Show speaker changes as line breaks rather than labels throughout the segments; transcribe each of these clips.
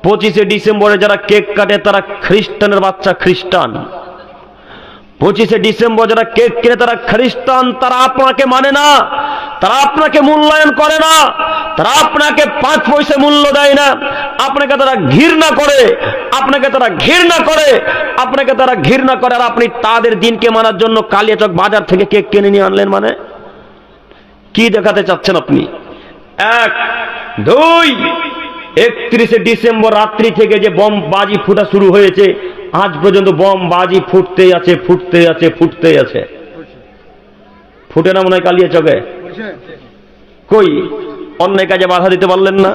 25শে ডিসেম্বরে যারা কেক কাটে তারা খ্রিস্টানের বাচ্চা খ্রিস্টান। 25শে ডিসেম্বর যারা কেক কেটে তারা খ্রিস্টান। তারা আপনাকে মানে না, তারা আপনাকে মূল্যায়ন করে না, তারা আপনাকে 5 পয়সা মূল্য দেয় না। আপনাকে তারা ঘৃণা করে, আপনাকে তারা ঘৃণা করে, আপনাকে তারা ঘৃণা করে। আর আপনি তাদের দিনকে মানার জন্য কালিয়াচক বাজার থেকে কেক কিনে নিয়ে আনলেন। মানে কি দেখাতে চাচ্ছেন আপনি? 1, 2, 31শে ডিসেম্বর রাত্রি থেকে যে বম বাজি ফুটা শুরু হয়েছে, আজ পর্যন্ত বম বাজি ফুটতেই আছে, ফুটতেই আছে, ফুটতেই আছে। ফুটে না মনে হয় কালিয়াচকে? কই অন্যায় কাজে বাধা দিতে পারলেন না?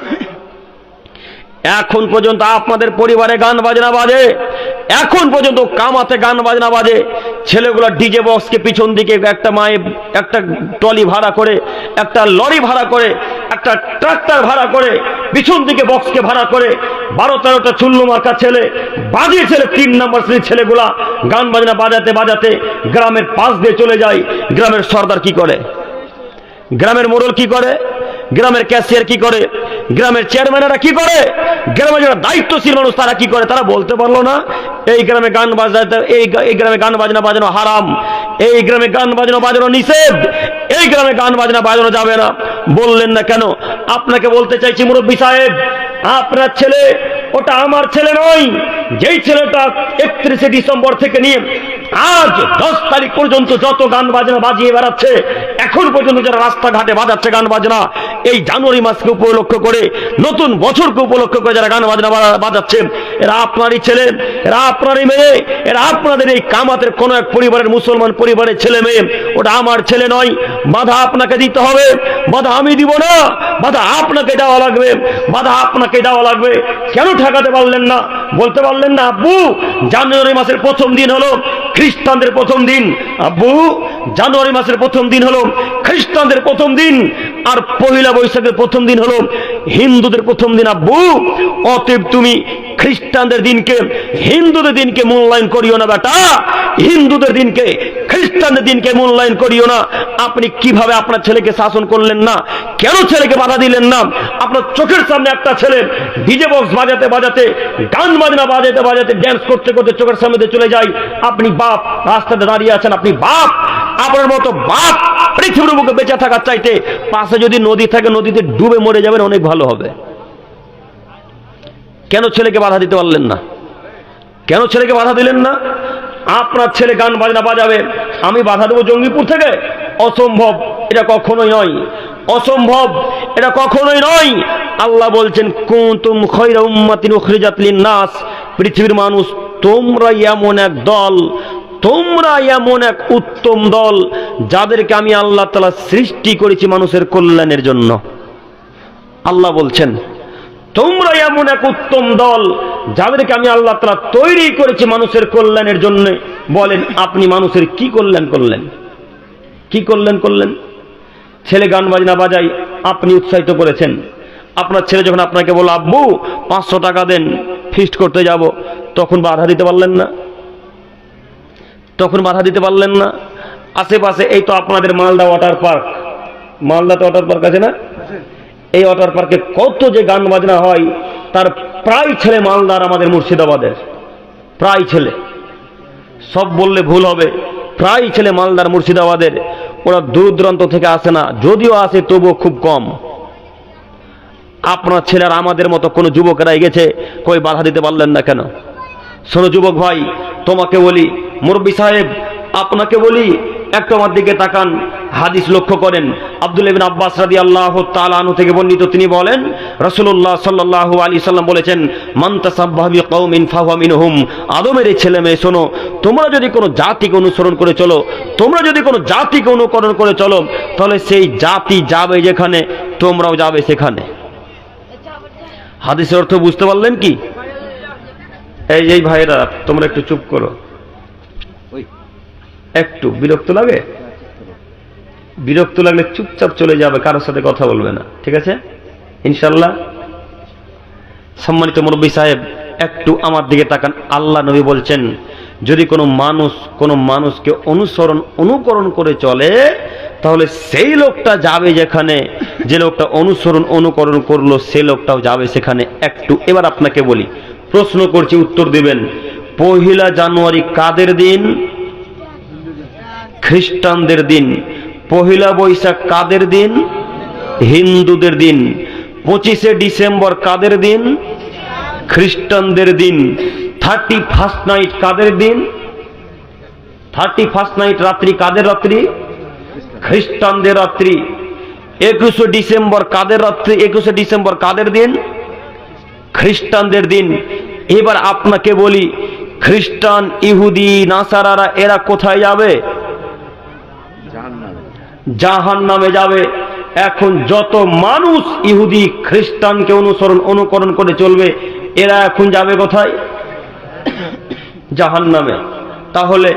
এখন পর্যন্ত আপনাদের পরিবারে গান বাজনা বাজে, এখন পর্যন্ত কামাতে গান বাজনা বাজে। ছেলেগুলো ডিজে বক্সকে পিছন দিকে একটা মায়ে একটা ট্রলি ভাড়া করে, একটা লরি ভাড়া করে, একটা ট্রাক্টর ভাড়া করে, পিছন দিকে বক্সকে ভাড়া করে 12-13টা চুল্লু মার্কা ছেলে, বাজে ছেলে, 3 নম্বর শ্রেণীর ছেলেগুলা গান বাজনা বাজাতে বাজাতে গ্রামের পাশ দিয়ে চলে যায়। গ্রামের সর্দার কি করে? গ্রামের মোড়ল কি করে? গ্রামের ক্যাশিয়ার কি করে? গ্রামের চেয়ারম্যানেরা কি করে? গ্রামের যারা দায়িত্বশীল মানুষ তারা কি করে? তারা বলতে পারলো না এই গ্রামে গান বাজাতে, এই গ্রামে গান বাজনা বাজানো হারাম, এই গ্রামে গান বাজনা বাজানো নিষেধ, এই গ্রামে গান বাজনা বাজানো যাবে না। বললেন না কেন? আপনাকে বলতে চাইছি মুরব্বী সাহেব, আপনার ছেলে ওটা আমার ছেলে নয়। যেই ছেলেটা 31শে ডিসেম্বর থেকে নিয়ে আজ 10 তারিখ পর্যন্ত যত গান বাজনা বাজিয়ে বেড়াচ্ছে, এখন পর্যন্ত যারা রাস্তাঘাটে বাজাচ্ছে গান বাজনা, এই জানুয়ারি মাসকে উপলক্ষ করে, নতুন বছরকে উপলক্ষ করে যারা গান বাজনা বাজাচ্ছে, এরা আপনারই ছেলে, এরা আপনারই মেয়ে, এরা আপনাদের এই কামাতের কোন এক পরিবারের মুসলমান পরিবারের ছেলে মেয়ে। ওটা আমার ছেলে নয়। বাধা আপনাকে দিতে হবে, বাধা আমি দিব না, বাধা আপনাকে দেওয়া লাগবে, বাধা আপনাকে দেওয়া লাগবে। কেন ঠেকাতে পারলেন না? বলতে পারলেন না আব্বু জানুয়ারি মাসের প্রথম দিন হলো খ্রিস্টানদের প্রথম দিন, আব্বু জানুয়ারি মাসের প্রথম দিন হলো খ্রিস্টানদের প্রথম দিন, আর পহিলা বৈশাখের প্রথম দিন হলো হিন্দুদের প্রথম দিন। আব্বু অতএব তুমি খ্রিস্টানদের দিনকে হিন্দুদের দিনকে মূল্যায়ন করিও না বেটা, হিন্দুদের দিনকে খ্রিস্টানদের দিনকে মূল্যায়ন করিও না। আপনি কিভাবে আপনার ছেলেকে শাসন করলেন না? কেন ছেলেকে বাধা দিলেন না? আপনার চোখের সামনে একটা ছেলে ডিজে বক্স বাজাতে বাজাতে, গান বাজনা বাজাতে বাজাতে, ড্যান্স করতে করতে চোখের সামনে দিয়ে চলে যায়। আপনি বাপ রাস্তাতে দাঁড়িয়ে আছেন, আপনি বাপ। আপনার মতো বাপ পৃথিবীর বুকে বেঁচে থাকার চাইতে পাশে যদি নদী থাকে নদীতে ডুবে মরে যাবেন, অনেক ভালো হবে। কেন ছেলেকে বাধা দিতে পারলেন না? কেন ছেলেকে বাধা দিলেন না? আপনার ছেলে গান বাজনা বাজাবে, আমি বাধা দেবো জঙ্গিপুর থেকে? অসম্ভব, এটা কখনোই নয়, অসম্ভব, এটা কখনোই নয়। আল্লাহ বলছেন কুনতুম খায়রা উম্মাতিন উখরিজাত লিন-নাস, পৃথিবীর মানুষ তোমরা এমন এক দল, তোমরা এমন এক উত্তম দল যাদেরকে আমি আল্লাহ তাআলা সৃষ্টি করেছি মানুষের কল্যাণের জন্য। আল্লাহ বলছেন তোমরা এমন এক উত্তম দল যাদেরকে আমি আল্লাহ তাআলা তৈরি করেছি মানুষের কল্যাণের জন্য। বলেন আপনি মানুষের কি কল্যাণ করলেন? কি কল্যাণ করলেন? ছেলে গান বাজনা বাজাই, আপনি উৎসাহিত করেছেন। আপনার ছেলে যখন আপনাকে বলল আব্বু 500 টাকা দেন ফিস্ট করতে যাব, তখন বাধা দিতে পারলেন না? তখন বাধা দিতে পারলেন না? আশেপাশে এই তো আপনাদের মালদা ওয়াটার পার্ক, মালদাতে ওয়াটার পার্ক আছে না? এই ওয়াটার পার্কে কত যে গান বাজনা হয়, তার প্রায় ছেলে মালদার, আমাদের মুর্শিদাবাদের প্রায় ছেলে, সব বললে ভুল হবে, প্রায় ছেলে মালদার মুর্শিদাবাদের। ওরা দূর দূরান্ত থেকে আসে না, যদিও আসে তবুও খুব কম। আপনার ছেলের আমাদের মতো কোনো যুবকেরা গেছে, কই বাধা দিতে পারলেন না কেন? শোনো যুবক ভাই, তোমাকে বলি, মুরব্বী সাহেব আপনাকে বলি, একটু আমার দিকে তাকান, হাদিস লক্ষ্য করেন। আব্দুল্লাহ ইবনে আব্বাস রাদিয়াল্লাহু তাআলা আনহু থেকে বর্ণিত, তিনি বলেন রাসূলুল্লাহ সাল্লাল্লাহু আলাইহি সাল্লাম বলেছেন মান তাসাব্বাহা বিকওমিন ফাহুয়া মিনহুম। আদমের ছেলে মেয়ে শোনো, তোমরা যদি কোনো জাতিকে অনুসরণ করে চলো, তোমরা যদি কোনো জাতিকে অনুকরণ করে চলো, তাহলে সেই জাতি যাবে যেখানে, তোমরাও যাবে সেখানে। হাদিসের অর্থ বুঝতে পারলেন কি? এই ভাইরা তোমরা একটু চুপ করো, একটু বিরক্ত লাগে, বিরক্ত লাগলে চুপচাপ চলে যাবে, কারোর সাথে কথা বলবে না, ঠিক আছে ইনশাল্লাহ? সম্মানিত মুরব্বী সাহেব একটু আমার দিকে তাকান। আল্লাহ নবী বলছেন যদি কোনো মানুষকে অনুকরণ করে চলে, তাহলে সেই লোকটা যাবে যেখানে, যে লোকটা অনুকরণ করলো, সে লোকটাও যাবে সেখানে। একটু এবার আপনাকে বলি, প্রশ্ন করছি, উত্তর দিবেন। 1 জানুয়ারি কাদের দিন? খ্রিস্টানদের দিন। 1 বৈশাখ কাদের দিন? হিন্দুদের দিন। 25 ডিসেম্বর কাদের দিন? খ্রিস্টানদের দিন। 31st নাইট কাদের দিন? 31st নাইট রাত্রি কাদের রাত্রি? খ্রিস্টানদের রাত্রি। 21 ডিসেম্বর কাদের রাত্রি? 21 ডিসেম্বর কাদের দিন? খ্রিস্টানদের দিন। এবার আপনাকে বলি, খ্রিস্টান, ইহুদি, নাসারারা এরা কোথায় যাবে? জাহান্নামে যাবে। এখন যত মানুষ ইহুদি খ্রিস্টানকে অনুকরণ করে চলবে, এরা এখন যাবে কোথায়? জাহান্নামে। তাহলে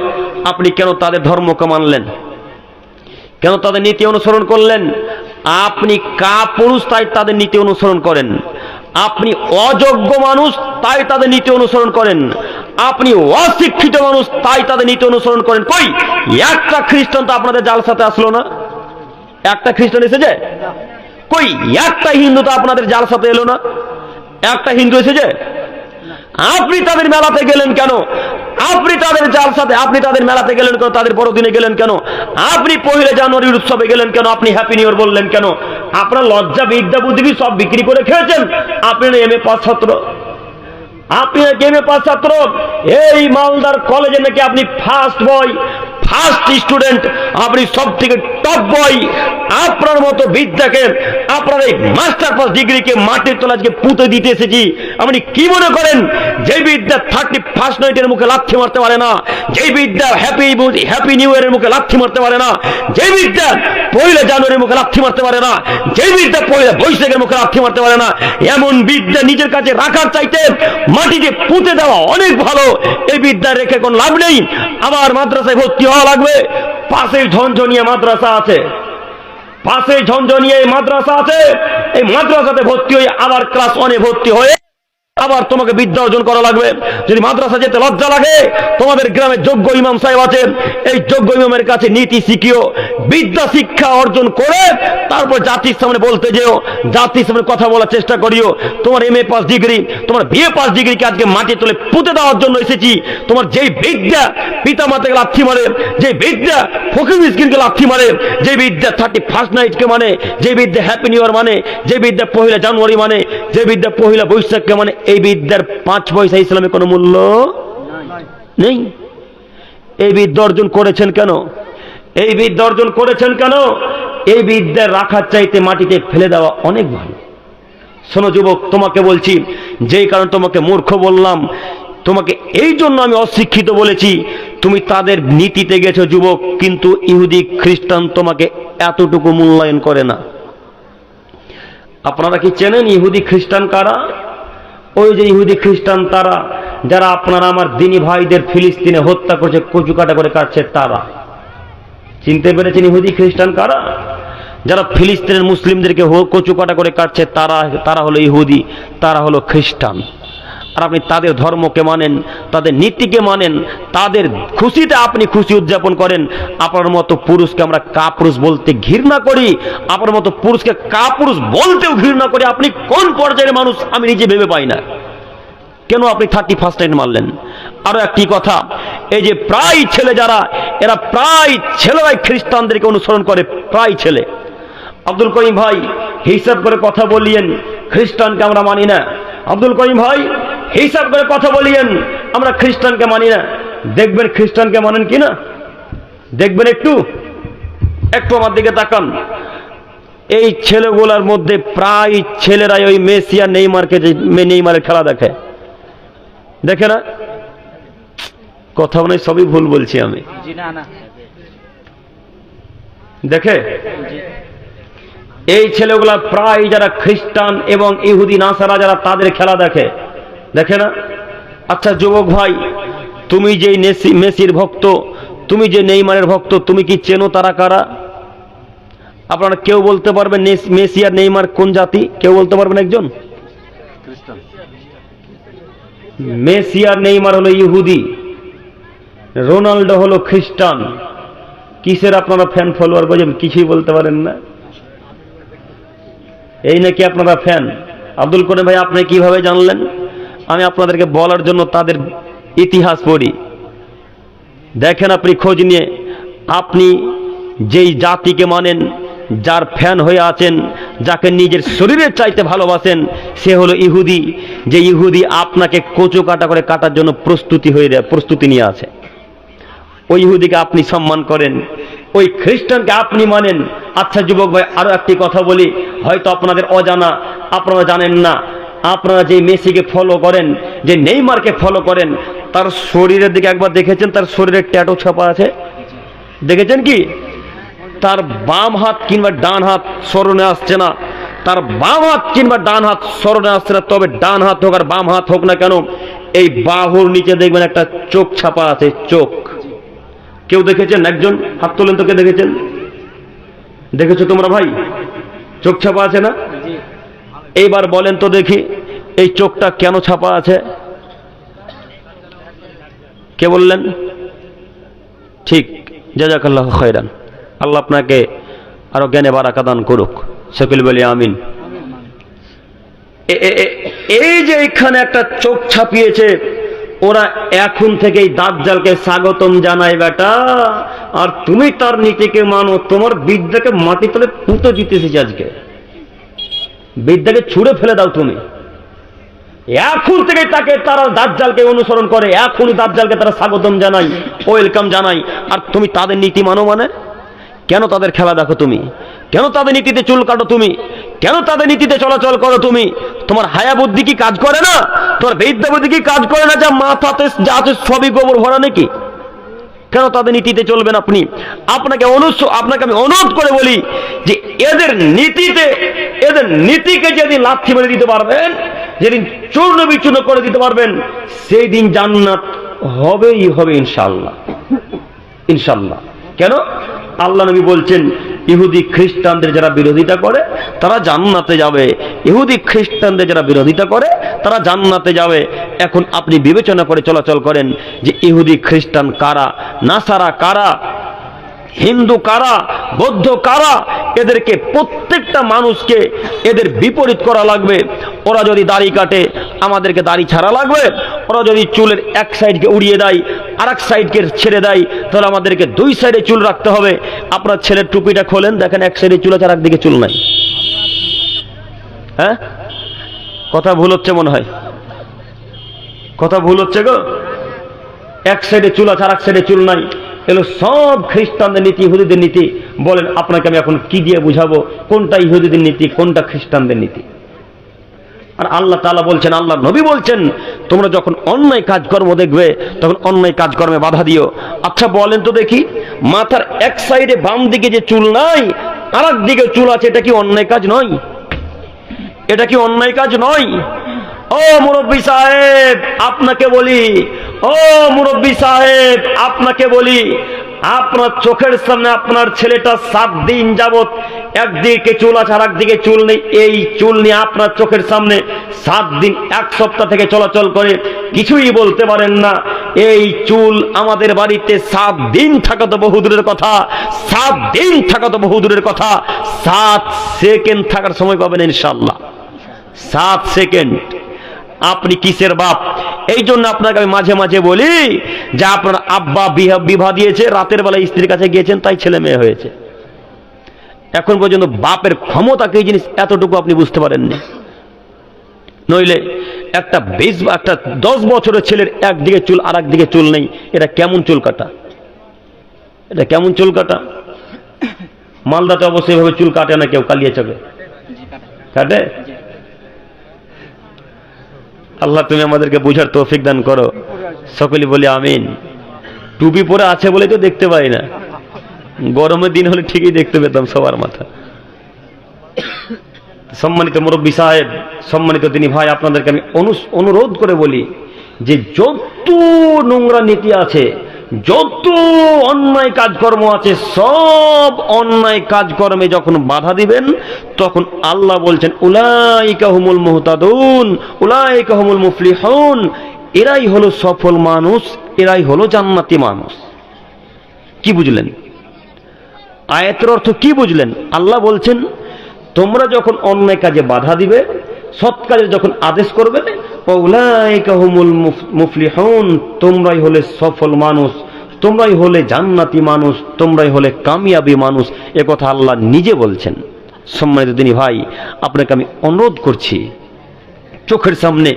আপনি কেন তাদের ধর্মকে মানলেন? কেন তাদের নীতি অনুসরণ করলেন? আপনি কাপুরুষ, তাই তাদের নীতি অনুসরণ করেন। আপনি অযোগ্য মানুষ, তাই তাদের নীতি অনুসরণ করেন। আপনি অশিক্ষিত মানুষ, তাই তাদের নীতি অনুসরণ করেন। কই একটা খ্রিস্টান তো আপনাদের জালসাতে আসলো না? একটা খ্রিস্টান এসেছে? কই একটা হিন্দু তো আপনাদের জালসাতে এলো না? একটা হিন্দু এসেছে? আপনি তাদের মেলাতে গেলেন কেন? আপনি তাদের জালসাতে, আপনি তাদের মেলাতে গেলেন কেন? তাদের বড়দিনে গেলেন কেন? আপনি 1 জানুয়ারির উৎসবে গেলেন কেন? আপনি হ্যাপি নিউ ইয়ার বললেন কেন? আপনার লজ্জা, বিদ্যা, বুদ্ধি সব বিক্রি করে খেয়েছেন। আপনি এমএ পাস ছাত্র, আপনি এমএ পাস ছাত্র, এই মালদার কলেজে নাকি আপনি ফার্স্ট বয়, ফার্স্ট স্টুডেন্ট, আপনি সব থেকে টপ বয়। আপনার মতো বিদ্যাকে, আপনার এই মাস্টার পাস ডিগ্রিকে মাটির তলাজকে পুঁতে দিতে এসেছি। আপনি কি মনে করেন যে বিদ্যা 31st নাইটের মুখে লাথি মারতে পারে না? যে বিদ্যা হ্যাপি নিউ ইয়ারের মুখে লাথি মারতে পারে না? যে বিদ্যা 1 জানুয়ারির মুখে লাথি মারতে পারে না? যে বিদ্যা 1 বৈশাখের মুখে লাথি মারতে পারে না? এমন বিদ্যা নিজের কাছে রাখার চাইতে মাটিতে পুঁতে দেওয়া অনেক ভালো। এই বিদ্যা রেখে কোন লাভ নেই। আবার মাদ্রাসায় ভর্তি হওয়া লাগবে। পাশে ঝনঝনিয়া মাদ্রাসা আছে, পাশে ঝনঝনিয়া মাদ্রাসা আছে। এই মাদ্রাসাতে ভর্তি হয়ে আবার ক্লাস 1-এ ভর্তি হয়ে আবার তোমাকে বিদ্যা অর্জন করা লাগবে। যদি মাদ্রাসা যেতে লজ্জা লাগে, তোমাদের গ্রামে যোগ্য ইমাম সাহেব আছে, এই যোগ্য ইমামের কাছে নীতি শিখিও, বিদ্যা শিক্ষা অর্জন করে তারপর জাতির সামনে বলতে যেও, জাতির সামনে কথা বলার চেষ্টা করিও। তোমার এমএ পাস ডিগ্রি, তোমার বিএ পাস ডিগ্রিকে আজকে মাটি তুলে পুঁতে দেওয়ার জন্য এসেছি। তোমার যেই বিদ্যা পিতা মাতাকে লাথি মারে, যে বিদ্যা ফকির মিসকিনকে লাথি মারে, যে বিদ্যা 31st নাইটকে মানে, যে বিদ্যা হ্যাপি নিউ ইয়ার মানে, যে বিদ্যা 1 জানুয়ারি মানে, যে বিদ্যা 1 বৈশাখকে মানে, এই বিদ্যার 5 পয়সা ইসলামে কোনো মূল্য নেই। এই বিদ্যা অর্জন করেছেন কেন? এই বিদ্যা অর্জন করেছেন কেন? এই বিদ্যা রাখার চাইতে মাটিতে ফেলে দেওয়া অনেক ভালো। শোনো যুবক, তোমাকে বলছি, যেই কারণে তোমাকে মূর্খ বললাম, তোমাকে এই জন্য আমি অশিক্ষিত বলেছি, তুমি তাদের নীতিতে গেছো যুবক, কিন্তু ইহুদি খ্রিস্টান তোমাকে এতটুকু মূল্যায়ন করে না। আপনারা কি চেনেন ইহুদি খ্রিস্টান কারা? ওই যে ইহুদি খ্রিস্টান তারা, যারা আপনারা আমার দিনী ভাইদের ফিলিস্তিনে হত্যা করছে, কচু কাটা করে কাটছে, তারা। চিনতে পেরেছেন ইহুদি খ্রিস্টান কারা? যারা ফিলিস্তিনের মুসলিমদেরকে কচু কাটা করে কাটছে, তারা হলো ইহুদি, তারা হলো খ্রিস্টান। আর আপনি তাদের ধর্মকে মানেন, তাদের নীতিকে মানেন, তাদের খুশিতে আপনি খুশি উদযাপন করেন। আপনার মতো পুরুষকে আমরা কাপুরুষ বলতে ঘৃণা করি, আপনার মতো পুরুষকে কাপুরুষ বলতেও ঘৃণা করি। আপনি কোন পর্যায়ের মানুষ আমি নিজে ভেবে পাই না। কেন আপনি 31st নাইট মানলেন? আরো একটি কথা, এই যে প্রায় ছেলে যারা, এরা প্রায় ছেলেরাই খ্রিস্টানদেরকে অনুসরণ করে, প্রায় ছেলে। আব্দুল করিম ভাই হিসাব করে কথা বলিয়েন, খ্রিস্টানকে আমরা মানি না। আব্দুল করিম ভাই হিসাব করে কথা বলিয়েন, আমরা খ্রিস্টানকে মানি না। দেখবেন খ্রিস্টানকে মানেন কিনা, দেখবেন। একটু আমার দিকে তাকান। এই ছেলেগুলোর মধ্যে প্রায় ছেলেরাই ওই মেসি আর নেইমারের খেলা দেখে না? কথা মনে সবই ভুল বলছি আমি। দেখে এই ছেলেগুলা প্রায় যারা খ্রিস্টান এবং ইহুদি নাসারা যারা, তাদের খেলা দেখে না? আচ্ছা যুবক ভাই, তুমি যে মেসির ভক্ত, তুমি যে নেইমারের ভক্ত, তুমি কি চেনো তারা কারা? আপনারা কেউ বলতে পারবেন মেসি আর নেইমার কোন জাতি? কেউ বলতে পারবেন একজন? মেসি আর নেইমার হলো ইহুদি, রোনাল্ডো হলো খ্রিস্টান, কিসের আপনারা ফ্যান ফলোয়ার বোঝেন, কিছুই বলতে পারেন না। এই নাকি আপনারা ফ্যান? আব্দুল করিম ভাই, আপনি কিভাবে জানলেন? আমি আপনাদেরকে বলার জন্য তাদের ইতিহাস পড়ি। দেখেন, আপনি খোঁজ নিয়ে, আপনি যেই জাতিকে মানেন, যার ফ্যান হয়ে আছেন, যাকে নিজের শরীরের চাইতে ভালোবাসেন, সে হলো ইহুদি। যে ইহুদি আপনাকে কচু কাটা করে কাটার জন্য প্রস্তুতি নিয়ে আছে, ওই ইহুদিকে আপনি সম্মান করেন, ওই খ্রিস্টানকে আপনি মানেন। আচ্ছা যুবক ভাই, আরো একটি কথা বলি, হয়তো আপনাদের অজানা, আপনারা জানেন না। আপনারা যে মেসিকে ফলো করেন, যে নেইমারকে ফলো করেন, তার শরীরের দিকে একবার দেখেছেন? তার শরীরের ট্যাটু ছাপা আছে, দেখেছেন কি? তার বাম হাত কিংবা ডান হাত স্মরণে আসছে না, তার বাম হাত কিংবা ডান হাত স্মরণে আসছে না। তবে ডান হাত হোক আর বাম হাত হোক না কেন, এই বাহুর নিচে দেখবেন একটা চোখ ছাপা আছে, চোখ। কেউ দেখেছেন? একজন হাত তোলেন তো, কে দেখেছেন? দেখেছো তোমরা ভাই? চোখ ছাপা আছে না? এইবার বলেন তো দেখি, এই চোখটা কেন ছাপা আছে? কে বললেন? ঠিক, জাযাকাল্লাহু খায়রান। আল্লাহ আপনাকে আরো জ্ঞানে বারাকা দান করুক। সকলে বলি আমিন। এই যে এখানে একটা চোখ ছাপিয়েছে, ওরা এখন থেকেই দাজ্জালকে স্বাগতম জানায় বেটা, আর তুমি তার নীতিকে মানো। তোমার বিদ্যাকে মাটি তলে পুঁতে দিতেছিস, আজকে বিদ্যাকে ছুঁড়ে ফেলে দাও তুমি। এখন থেকে তারা দাজ্জালকে অনুসরণ করে, এখনই দাজ্জালকে তারা স্বাগতম জানায়, ওয়েলকাম জানায়। আর তুমি তাদের নীতি মানো মানে? কেন তাদের খেলা দেখো তুমি? কেন তাদের নীতিতে চুল কাটো তুমি? কেন তাদের নীতিতে চলাচল করো তুমি? তোমার হায়া বুদ্ধি কি কাজ করে না? তোমার বিদ্যা বুদ্ধি কি কাজ করে না? যা মাথাতে যা আছে সবই গোবর ভরা নাকি? কেন তাদের নীতিতে চলবেন আপনি? আপনাকে আমি অনুরোধ করে বলি যে এদের নীতিকে যেদিন লাথি মেরে দিতে পারবেন, যেদিন চূর্ণ বিচূর্ণ করে দিতে পারবেন, সেই দিন জান্নাত হবেই হবে ইনশাআল্লাহ, ইনশাআল্লাহ। কেন? আল্লাহ নবী বলছেন, ইহুদি খ্রিস্টানদের যারা বিরোধিতা করে তারা জান্নাতে যাবে। ইহুদি খ্রিস্টানদের যারা বিরোধিতা করে তারা জান্নাতে যাবে। এখন আপনি বিবেচনা করে চলাচল করেন যে ইহুদি খ্রিস্টান কারা, নাসারা কারা, হিন্দু কারা, বৌদ্ধ কারা। এদেরকে প্রত্যেকটা মানুষকে এদের বিপরীত করা লাগবে। ওরা যদি দাড়ি কাটে, আমাদেরকে দাড়ি ছাড়া লাগবে। ওরা যদি চুলের এক সাইডকে উড়িয়ে দেয়, আর এক সাইডকে ছেড়ে দেয়, তাহলে আমাদেরকে দুই সাইডে চুল রাখতে হবে। আপনার ছেলের টুপিটা খোলেন, দেখেন এক সাইডে চুল আছে আর একদিকে চুল নাই। হ্যাঁ, কথা ভুল হচ্ছে মনে হয়, কথা ভুল হচ্ছে গো। এক সাইডে চুল আছে আর এক সাইডে চুল নাই। এগুলো সব খ্রিস্টানদের নীতি, ইহুদিদের নীতি। বলেন আপনাকে আমি এখন কি দিয়ে বুঝাবো কোনটা ইহুদিদের নীতি, কোনটা খ্রিস্টানদের নীতি? আর আল্লাহ তাআলা বলছেন, আল্লাহ নবী বলছেন, তোমরা যখন অন্যায় কাজকর্ম দেখবে তখন অন্যায় কাজকর্মে বাধা দিও। আচ্ছা বলেন তো দেখি, মাথার এক সাইডে বাম দিকে যে চুল নাই আর এক দিকে চুল আছে, এটা কি অন্যায় কাজ নয়? এটা কি অন্যায় কাজ নয়? ও মুরব্বী সাহেব আপনাকে বলি, ও মুরব্বী সাহেব আপনাকে বলি, আপনার চোখের সামনে আপনার ছেলেটা 7 দিন যাবত একদিকে চুল আছে আর একদিকে চুল নেই। এই চুল নিয়ে আপনার চোখের সামনে 7 দিন, 1 সপ্তাহ থেকে চলাচল করে, কিছুই বলতে পারেন না। এই চুল আমাদের বাড়িতে 7 দিন থাকা তো বহুদূরের কথা, 7 দিন থাকা তো বহুদূরের কথা, 7 সেকেন্ড থাকার সময় পাবেন ইনশাআল্লাহ। 7 সেকেন্ড। আপনি কিসের বাপ? এই জন্য আপনাকে আমি মাঝে মাঝে বলি যে আপনার আব্বা বিবাহ দিয়েছে, রাতের বেলা স্ত্রীর কাছে গিয়েছেন, তাই ছেলে মেয়ে হয়েছে। এখন পর্যন্ত বাপের ক্ষমতা কি জিনিস এতটুকু আপনি বুঝতে পারেননি। নইলে একটা 10 বছরের ছেলের একদিকে চুল আর একদিকে চুল নেই, এটা কেমন চুল কাটা? এটা কেমন চুল কাটা? মালদাতে অবশ্যই এভাবে চুল কাটে না কেউ, কালিয়াচকে কাটে। আল্লাহ তুমি আমাদেরকে বুঝার তৌফিক দান করো, সকলে বলি আমিন। টুপি পরে আছে বলে তো দেখতে পাই না, গরমের দিন হলে ঠিকই দেখতে পেতাম সবার মাথা। সম্মানিত মুরব্বী সাহেব, সম্মানিত তিনি ভাই, আপনাদেরকে আমি অনুরোধ করে বলি যে যত নোংরা নীতি আছে, যত অন্যায় কাজকর্ম আছে, সব অন্যায় কাজকর্মে যখন বাধা দিবেন তখন আল্লাহ বলছেন, উলাইকা হুমুল মুহতাদুন উলাইকা হুমুল মুফলিহুন, এরাই হলো সফল মানুষ, এরাই হলো জান্নাতি মানুষ। কি বুঝলেন? আয়াতের অর্থ কি বুঝলেন? আল্লাহ বলছেন তোমরা যখন অন্যায় কাজে বাধা দিবে, সৎ কাজে যখন আদেশ করবে, উলাইকা হুমুল মুফলিহুন, তোমরাই হলে সফল মানুষ, তোমরাই হলে জান্নাতি মানুষ, তোমরাই হলে কামিয়াবি মানুষ। এ কথা আল্লাহ নিজে বলছেন। সম্মানিত দিনী ভাই, আপনাকে আমি অনুরোধ করছি, চোখের সামনে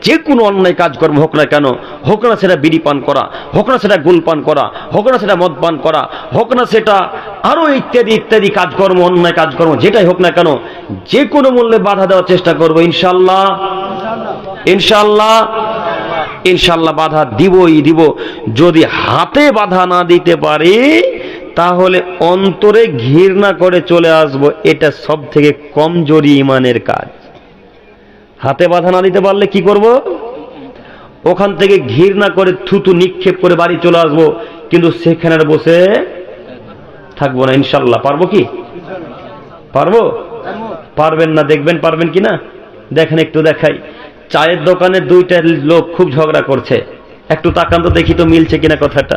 যে কোনো অন্যায় কাজকর্ম হোক না কেন, হোক না সেটা বিড়ি পান করা, হোক না সেটা গোল পান করা, হোক না সেটা মদ পান করা, হোক না সেটা আরো ইত্যাদি ইত্যাদি কাজকর্ম, অন্যায় কাজকর্ম যেটাই হোক না কেন, যে কোনো মূল্যে বাধা দেওয়ার চেষ্টা করবো ইনশাআল্লাহ। ইনশাআল্লাহ ইনশাআল্লাহ বাধা দিবই দিব। যদি হাতে বাধা না দিতে পারি তাহলে অন্তরে ঘৃণা করে চলে আসব। এটা সব থেকে কমজোরি ইমানের কাজ। হাতে বাধা না দিতে পারলে কি করব? ওখান থেকে ঘৃণা করে থুতু নিক্ষেপ করে বাড়ি চলে আসবো, কিন্তু সেখানে বসে থাকবো না ইনশাআল্লাহ। পারবো কি? পারবো? পারবেন না, দেখবেন পারবেন কিনা। দেখেন, একটু দেখাই। চায়ের দোকানে দুইটা লোক খুব ঝগড়া করছে, একটু তাকান তো দেখি তো মিলছে কিনা কথাটা।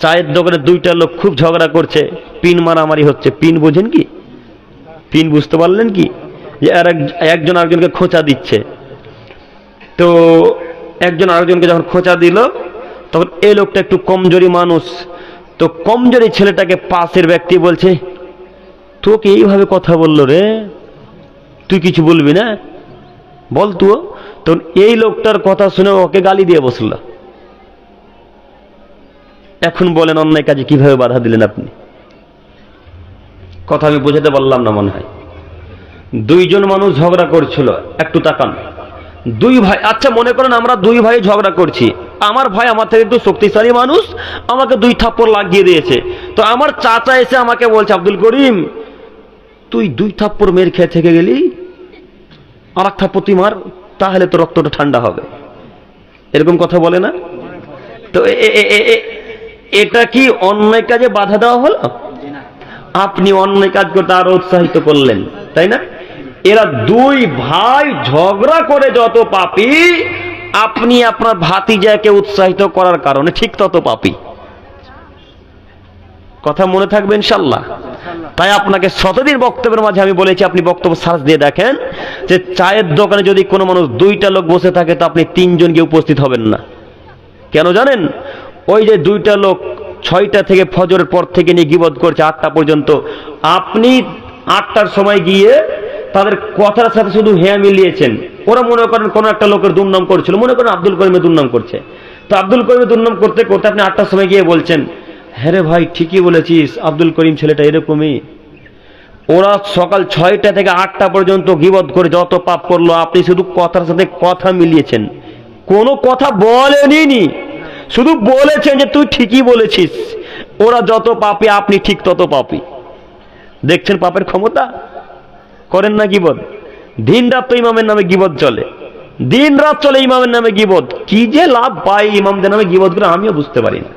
চায়ের দোকানে দুইটা লোক খুব ঝগড়া করছে, পিন মারামারি হচ্ছে। পিন বুঝেন কি? পিন বুঝতে পারলেন কি? যে একজন আরেকজনকে খোঁচা দিচ্ছে। তো একজন আরেকজনকে যখন খোঁচা দিল, তখন এই লোকটা একটু কমজোরি মানুষ, তো কমজোরি ছেলেটাকে পাশের ব্যক্তি বলছে, তোকে এইভাবে কথা বললো রে, তুই কিছু বলবি না, বল তুই। তখন এই লোকটার কথা শুনে ওকে গালি দিয়ে বসল। এখন বলেন অন্যায় কাজে কিভাবে বাধা দিলেন আপনি? কথা আমি বোঝাতে পারলাম না মনে হয়। দুইজন মানুষ ঝগড়া করছিল, একটু তাকান। দুই ভাই, আচ্ছা মনে করেন আমরা দুই ভাই ঝগড়া করছি, আমার ভাই আমার থেকে একটু শক্তিশালী মানুষ, আমাকে দুই থাপ্পড় লাগিয়ে দিয়েছে। তো আমার চাচা এসে আমাকে বলছে, আব্দুল করিম তুই দুই থাপ্পড় মেরে খেয়ে থেকে গেলি, আর এক থাপ্পড় তুই মার, তাহলে তো রক্তটা ঠান্ডা হবে। এরকম কথা বলে না? তো এটা কি অন্যায় কাজে বাধা দেওয়া হলো? আপনি অন্যায় কাজ করতে আরো উৎসাহিত করলেন, তাই না? এরা দুই ভাই ঝগড়া করে যত পাপী, আপনি আপনার ভাতিজাকে উৎসাহিত করার কারণে ঠিক তত পাপী। কথা মনে থাকবে ইনশাআল্লাহ। তাই আপনাকে শতদিন বক্তব্যের মাঝে আমি বলেছি, আপনি বক্তব্য সার্চ দিয়ে দেখেন যে চায়ের দোকানে যদি কোনো মানুষ দুইটা লোক বসে থাকে, তো আপনি তিনজন গিয়ে উপস্থিত হবেন না। কেন জানেন? ওই যে দুইটা লোক 6টা থেকে ফজরের পর থেকে নিয়ে গীবত করছে 8টা পর্যন্ত, আপনি 8টার সময় গিয়ে তাদের কথার সাথে শুধু হ্যাঁ মিলিয়েছেন। ওরা মনে করেন কোন একটা লোকের দুর্নাম করছিল, মনে করেন আব্দুল করিমের দুর্নাম করছে, তো আব্দুল করিমের দুর্নাম করতে করতে আপনি 8টার সময় গিয়ে বলছেন, হ্যাঁ রে ভাই ঠিকই বলেছিস, আব্দুল করিম ছেলেটা এরকমই। ওরা সকাল 6টা থেকে 8টা পর্যন্ত গীবত করে যত পাপ করলো, আপনি শুধু কথার সাথে কথা মিলিয়েছেন, কোনো কথা বলেনি, শুধু বলেছেন যে তুই ঠিকই বলেছিস। ওরা যত পাপী, আপনি ঠিক তত পাপী। দেখছেন পাপের ক্ষমতা? করেন না গীবত? দিন রাত তো ইমামের নামে গীবত চলে, দিন রাত চলে ইমামের নামে গীবত। কি যে লাভ পাই ইমামদের নামে গীবত করে আমিও বুঝতে পারি না।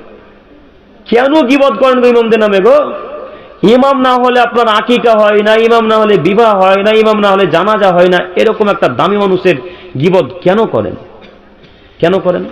কেন গীবত করেন গো ইমামদের নামে গো? ইমাম না হলে আপনার আকিকা হয় না, ইমাম না হলে বিবাহ হয় না, ইমাম না হলে জানাজা হয় না, এরকম একটা দামি মানুষের গীবত কেন করেন? কেন করেন?